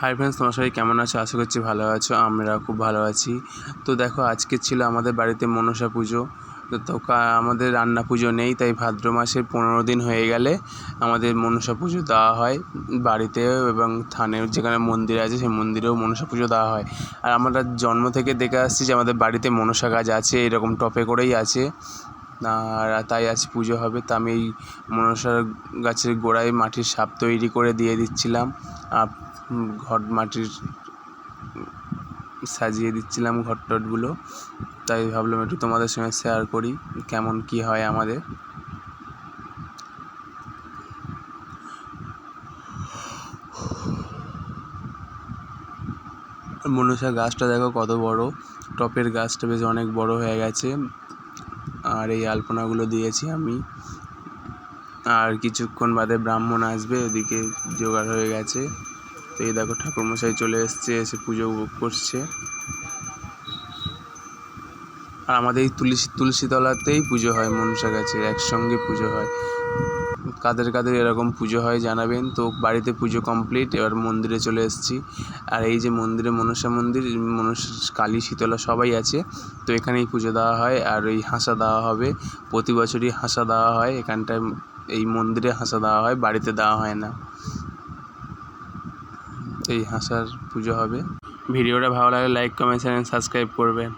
Hi friends, তোমার সবাই কেমন আছো? আশা করছি ভালো আছো। আমরা খুব ভালো আছি। তো দেখো, আজকে ছিল আমাদের বাড়িতে মনসা পুজো। তো আমাদের রান্না পুজো নেই, তাই ভাদ্র মাসের 15 দিন হয়ে গেলে আমাদের মনসা পুজো দেওয়া হয় বাড়িতেও, এবং থানের যেখানে মন্দির আছে সেই মন্দিরেও মনসা পুজো দেওয়া হয়। আর আমরা জন্ম থেকে দেখে আসছি যে আমাদের বাড়িতে মনসা গাছ আছে, এরকম টপে করেই আছে। আর তাই আজ পুজো হবে। তা আমি এই মনসা গাছের গোড়ায় মাটির সাপ তৈরি করে দিয়ে দিচ্ছিলাম, ঘট মাটির সাজিয়ে দিচ্ছিলাম ঘর টটগুলো। তাই ভাবলাম একটু তোমাদের সঙ্গে শেয়ার করি কেমন কি হয় আমাদের। মনসা গাছটা দেখো কত বড়, টপের গাছটা বেশ অনেক বড় হয়ে গেছে। আর এই আলপনাগুলো দিয়েছি আমি। আর কিছুক্ষণ বাদে ব্রাহ্মণ আসবে, ওদিকে জোগাড় হয়ে গেছে। তো এই দেখো ঠাকুরমশাই চলে এসছে, এসে পুজো করছে। আর আমাদের এই তুলসীতলাতেই পুজো হয়, মনসা গাছের একসঙ্গে পুজো হয়। কাদের কাদের এরকম পুজো হয় জানাবেন। তো বাড়িতে পুজো কমপ্লিট, এবার মন্দিরে চলে এসেছি। আর এই যে মন্দিরে মনসা মন্দির, মনসা কালী শীতলা সবাই আছে। তো এখানেই পুজো দেওয়া হয়। আর ওই হাঁসা দেওয়া হবে, প্রতি বছরই হাঁসা দেওয়া হয় এখানটায়। এই মন্দিরে হাঁসা দেওয়া হয়, বাড়িতে দেওয়া হয় না। এই হাঁসার পুজো হবে। ভিডিওটা ভালো লাগলে লাইক, কমেন্ট, চ্যানেল সাবস্ক্রাইব করবেন।